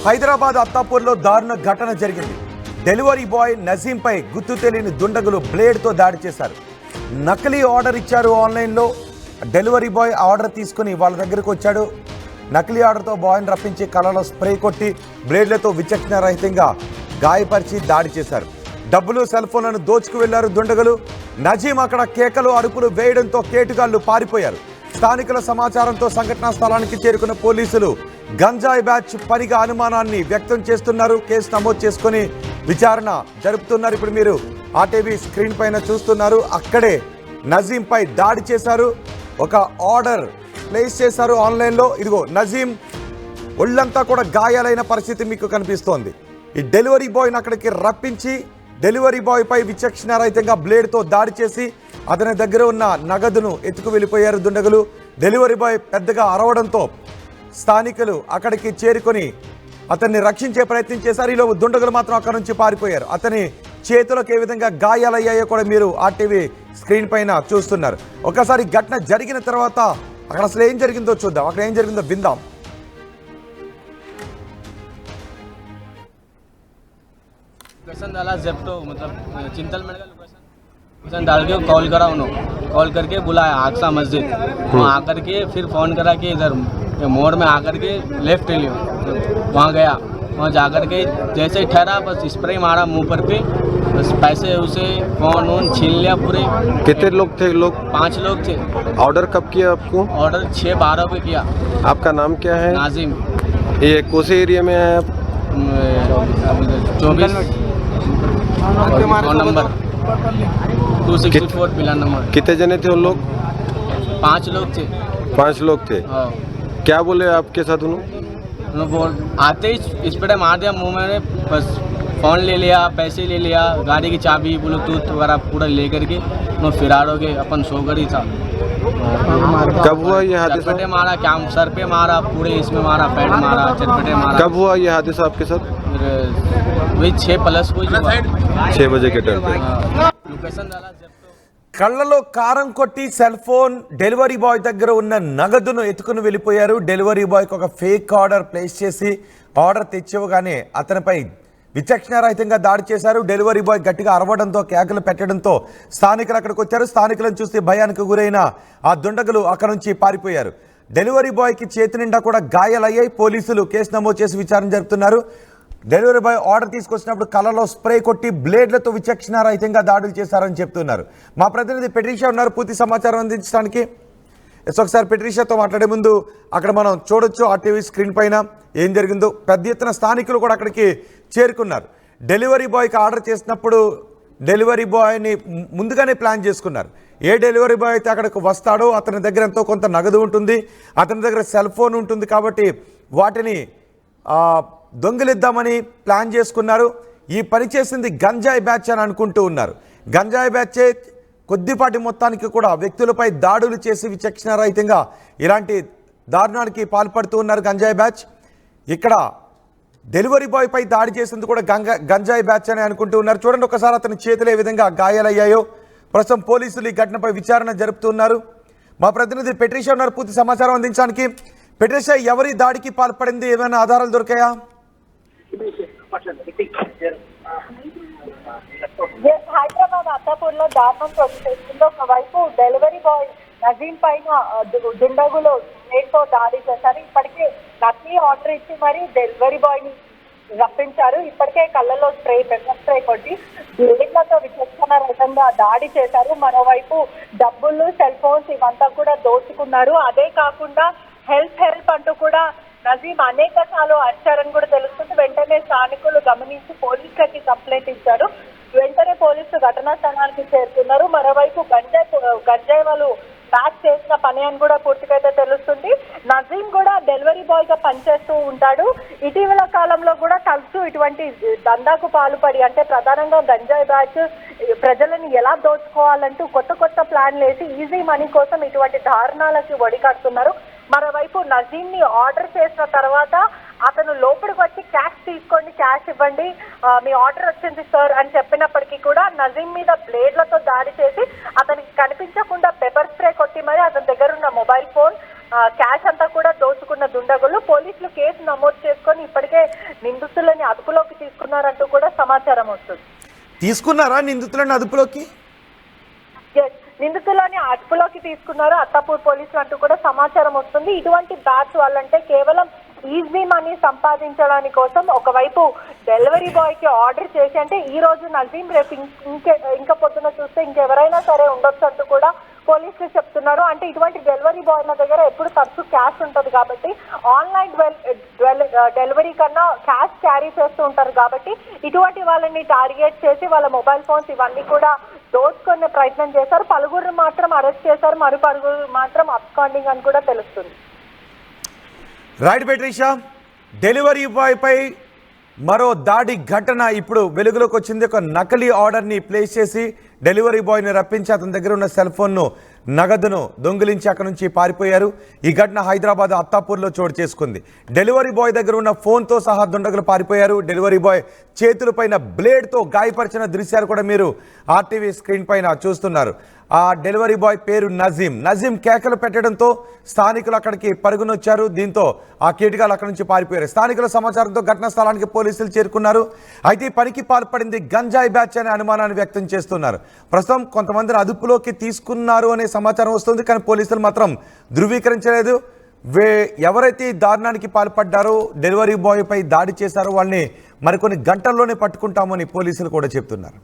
హైదరాబాద్ అత్తాపూర్లో దారుణ ఘటన జరిగింది. డెలివరీ బాయ్ నజీంపై గుర్తు తెలియని దుండగులు బ్లేడ్తో దాడి చేశారు. నకిలీ ఆర్డర్ ఇచ్చారు. ఆన్లైన్లో డెలివరీ బాయ్ ఆర్డర్ తీసుకుని వాళ్ళ దగ్గరకు వచ్చాడు. నకిలీ ఆర్డర్తో బాయ్ని రప్పించి కళ్ళలో స్ప్రే కొట్టి బ్లేడ్లతో విచక్షణ రహితంగా గాయపరిచి దాడి చేశారు. డబ్బులు సెల్ ఫోన్లను దోచుకు వెళ్లారు దుండగులు. నజీం అక్కడ కేకలు అరుపులు వేయడంతో కేటుగాళ్లు పారిపోయారు. స్థానికుల సమాచారంతో సంఘటనా స్థలానికి చేరుకున్న పోలీసులు గంజాయి బ్యాచ్ పనిగా అనుమానాన్ని వ్యక్తం చేస్తున్నారు. కేసు నమోదు చేసుకుని విచారణ జరుపుతున్నారు. ఇప్పుడు మీరు ఆర్టీవీ స్క్రీన్ పైన చూస్తున్నారు. అక్కడే నజీంపై దాడి చేశారు. ఒక ఆర్డర్ ప్లేస్ చేశారు ఆన్లైన్లో. ఇదిగో నజీం ఒళ్ళంతా కూడా గాయాలైన పరిస్థితి మీకు కనిపిస్తోంది. ఈ డెలివరీ బాయ్ని అక్కడికి రప్పించి డెలివరీ బాయ్ పై విచక్షణ రహితంగా బ్లేడ్తో దాడి చేసి అతని దగ్గర ఉన్న నగదును ఎత్తుకు వెళ్ళిపోయారు దుండగులు. డెలివరీ బాయ్ పెద్దగా అరవడంతో స్థానికులు అక్కడికి చేరుకొని అతన్ని రక్షించే ప్రయత్నం చేశారు. ఈలో దుండగులు మాత్రం అక్కడి నుంచి పారిపోయారు. అతని చేతులకు ఏ విధంగా గాయాలయ్యాయో కూడా మీరు ఆర్టీవీ స్క్రీన్ పైన చూస్తున్నారు. ఒకసారి ఘటన జరిగిన తర్వాత అక్కడ అసలు ఏం జరిగిందో చూద్దాం. అక్కడ ఏం జరిగిందో విందాం. लोकेशन डाला जेप्टो मतलब चिंतल मेरे का लोकेशन डाल के कॉल करा उन्होंने, कॉल करके बुलाया आक्सा मस्जिद। वहाँ आकर के फिर फ़ोन करा कि इधर मोड़ में आकर के लेफ्ट लियो। वहाँ गया, वहाँ जाकर के जैसे ही ठहरा बस स्प्रे मारा मुंह पर पे, बस पैसे उसे फ़ोन वोन छीन लिया पूरे। कितने लोग थे? लोग 5 लोग थे। ऑर्डर कब किया आपको? ऑर्डर 6-12 पे किया। आपका नाम क्या है? नाजिम। ये कौन से एरिया में है आप? 24 नंबर 264 पिला नंबर। कितने जने थे उन लोग? 5 लोग थे। 5 लोग थे। क्या बोले आपके साथ उन्होंने? आते ही स्प्रे मार दिया मुंह में, बस फ़ोन ले लिया, पैसे ले लिया, गाड़ी की चाबी ब्लूटूथ वगैरह पूरा ले करके वो फिरार हो गए। अपन सोकर ही था। कब हुआ ये हादसा? चटपटे मारा, क्या सर पे मारा, पूरे इसमें मारा, पैड मारा, चटपटे मारा। कब हुआ ये हादसा आपके साथ? वही 6+ को 6 बजे के टाइम पे। लोकेशन डाला కళ్ళలో కారం కొట్టి సెల్ ఫోన్ డెలివరీ బాయ్ దగ్గర ఉన్న నగదును ఎత్తుకుని వెళ్ళిపోయారు. డెలివరీ బాయ్కి ఒక ఫేక్ ఆర్డర్ ప్లేస్ చేసి ఆర్డర్ తెచ్చివ్వగానే అతనిపై విచక్షణారహితంగా దాడి చేశారు. డెలివరీ బాయ్ గట్టిగా అరవడంతో కేకలు పెట్టడంతో స్థానికులు అక్కడికి వచ్చారు. స్థానికులను చూస్తే భయానికి గురైన ఆ దుండగులు అక్కడ నుంచి పారిపోయారు. డెలివరీ బాయ్కి చేతి నిండా కూడా గాయాలయ్యాయి. పోలీసులు కేసు నమోదు చేసి విచారణ జరుపుతున్నారు. డెలివరీ బాయ్ ఆర్డర్ తీసుకొచ్చినప్పుడు కళ్ళలో స్ప్రే కొట్టి బ్లేడ్లతో విచక్షణారహితంగా దాడులు చేశారని చెప్తున్నారు. మా ప్రతినిధి పెట్రిషా ఉన్నారు పూర్తి సమాచారం అందించడానికి. ఒకసారి పెట్రిషాతో మాట్లాడే ముందు అక్కడ మనం చూడొచ్చు ఆర్టీవీ స్క్రీన్ పైన ఏం జరిగిందో. పెద్ద ఎత్తున స్థానికులు కూడా అక్కడికి చేరుకున్నారు. డెలివరీ బాయ్కి ఆర్డర్ చేసినప్పుడు డెలివరీ బాయ్ని ముందుగానే ప్లాన్ చేసుకున్నారు. ఏ డెలివరీ బాయ్ అయితే అక్కడికి వస్తాడో అతని దగ్గర ఎంతో కొంత నగదు ఉంటుంది, అతని దగ్గర సెల్ ఫోన్ ఉంటుంది. కాబట్టి వాటిని దొంగిలిద్దామని ప్లాన్ చేసుకున్నారు. ఈ పని చేసింది గంజాయి బ్యాచ్ అని అనుకుంటూ ఉన్నారు. గంజాయి బ్యాచే కొద్దిపాటి మొత్తానికి కూడా వ్యక్తులపై దాడులు చేసి విచక్షణారహితంగా ఇలాంటి దారుణానికి పాల్పడుతూ ఉన్నారు గంజాయి బ్యాచ్. ఇక్కడ డెలివరీ బాయ్ పై దాడి చేసింది కూడా గంజాయి బ్యాచ్ అని అనుకుంటూ ఉన్నారు. చూడండి ఒకసారి అతని చేతులు ఏ విధంగా గాయాలయ్యాయో. ప్రస్తుతం పోలీసులు ఈ ఘటనపై విచారణ జరుపుతున్నారు. మా ప్రతినిధి పెట్రిషా ఉన్నారు పూర్తి సమాచారం అందించడానికి. పెట్రిషా, ఎవరి దాడికి పాల్పడింది? ఏమైనా ఆధారాలు దొరికాయా? హైదరాబాద్ అత్తాపూర్లో దారుణం చోటు చేసుకుంది. ఒకవైపు డెలివరీ బాయ్ నజీం పైన దుండగులు నేటితో దాడి చేశారు. ఇప్పటికే నకిలీ ఆర్డర్ ఇచ్చి మరి డెలివరీ బాయ్ ని రప్పించారు. ఇప్పటికే కళ్ళలో పెప్పర్ స్ప్రే కొట్టి బ్లేడ్లతో విచక్షణ రహితంగా దాడి చేశారు. మరోవైపు డబ్బులు, సెల్ ఫోన్స్ ఇవంతా కూడా దోచుకున్నారు. అదే కాకుండా హెల్ప్ అంటూ కూడా నజీం అనేక సార్లు అరిచారని కూడా తెలుస్తుంది. వెంటనే స్థానికులు గమనించి పోలీసులకి కంప్లైంట్ ఇచ్చారు. వెంటనే పోలీసులు ఘటనా స్థలానికి చేరుకున్నారు. మరోవైపు గంజాయి వాళ్ళు ప్యాక్ చేసిన పని అని కూడా పూర్తిగా అయితే తెలుస్తుంది. నజీం కూడా డెలివరీ బాయ్ గా పనిచేస్తూ ఉంటాడు. ఇటీవల కాలంలో కూడా తరచూ ఇటువంటి దందాకు పాల్పడి, అంటే ప్రధానంగా గంజాయి బ్యాచ్ ప్రజలను ఎలా దోచుకోవాలంటూ కొత్త ప్లాన్లు వేసి ఈజీ మనీ కోసం ఇటువంటి దారుణాలకి ఒడికడుతున్నారు. మరోవైపు నజీం ని ఆర్డర్ చేసిన తర్వాత అతను లోపలికి వచ్చి క్యాష్ తీసుకోండి, క్యాష్ ఇవ్వండి, మీ ఆర్డర్ వచ్చింది సార్ అని చెప్పినప్పటికీ కూడా నజీం మీద బ్లేడ్లతో దాడి చేసి అతనికి కనిపించకుండా పెప్పర్ స్ప్రే కొట్టి మరి అతని దగ్గర ఉన్న మొబైల్ ఫోన్, క్యాష్ అంతా కూడా దోచుకున్న దుండగులు. పోలీసులు కేసు నమోదు చేసుకొని ఇప్పటికే తీసుకున్నారా నిందితులను అదుపులోకి? Yes, నిందితులని అదుపులోకి తీసుకున్నారు అత్తాపూర్ పోలీసులు అంటూ కూడా సమాచారం వస్తుంది. ఇటువంటి బ్యాచ్ వాళ్ళంటే కేవలం ఈజీ మనీ సంపాదించడానికి కోసం ఒకవైపు డెలివరీ బాయ్ కి ఆర్డర్ చేసి, అంటే ఈ రోజు నజీం, రేపు ఇంకా పొద్దున చూస్తే ఇంకెవరైనా సరే ఉండొచ్చు అంటూ కూడా పోలీసులు చెప్తున్నారు. అంటే ఇటువంటి డెలివరీ బాయ్ల దగ్గర ఎప్పుడు తరచు క్యాష్ ఉంటుంది కాబట్టి ఆన్లైన్ డెలివరీ కన్నా క్యాష్ క్యారీ చేస్తూ ఉంటారు కాబట్టి ఇటువంటి వాళ్ళని టార్గెట్ చేసి వాళ్ళ మొబైల్ ఫోన్స్ ఇవన్నీ కూడా దోచుకునే ప్రయత్నం చేశారు. పలువురు మాత్రం అరెస్ట్ చేశారు, మరి పలువురు మాత్రం అబ్స్కాండింగ్ అని కూడా తెలుస్తుంది. రైట్ బెట్రీషా, డెలివరీ బాయ్ పై మరో దాడి ఘటన ఇప్పుడు వెలుగులోకి వచ్చింది. ఒక నకిలీ ఆర్డర్ని ప్లేస్ చేసి డెలివరీ బాయ్ని రప్పించి అతని దగ్గర ఉన్న సెల్ ఫోన్ను, నగదును దొంగిలించి అక్కడి నుంచి పారిపోయారు. ఈ ఘటన హైదరాబాద్ అత్తాపూర్లో చోటు చేసుకుంది. డెలివరీ బాయ్ దగ్గర ఉన్న ఫోన్తో సహా దుండగులు పారిపోయారు. డెలివరీ బాయ్ చేతులపైన బ్లేడ్తో గాయపరిచిన దృశ్యాలు కూడా మీరు ఆర్టీవీ స్క్రీన్ పైన చూస్తున్నారు. ఆ డెలివరీ బాయ్ పేరు నజీం. నజీం కేకలు పెట్టడంతో స్థానికులు అక్కడికి పరుగునొచ్చారు. దీంతో ఆ కీటకాలు అక్కడి నుంచి పారిపోయారు. స్థానికుల సమాచారంతో ఘటనా స్థలానికి పోలీసులు చేరుకున్నారు. అయితే ఈ పనికి పాల్పడింది గంజాయి బ్యాచ్ అనే అనుమానాన్ని వ్యక్తం చేస్తున్నారు. ప్రస్తుతం కొంతమందిని అదుపులోకి తీసుకున్నారు అనే సమాచారం వస్తుంది, కానీ పోలీసులు మాత్రం ధృవీకరించలేదు. ఎవరైతే ఈ దారుణానికి పాల్పడ్డారో, డెలివరీ బాయ్ పై దాడి చేశారో వాళ్ళని మరికొన్ని గంటల్లోనే పట్టుకుంటామని పోలీసులు కూడా చెప్తున్నారు.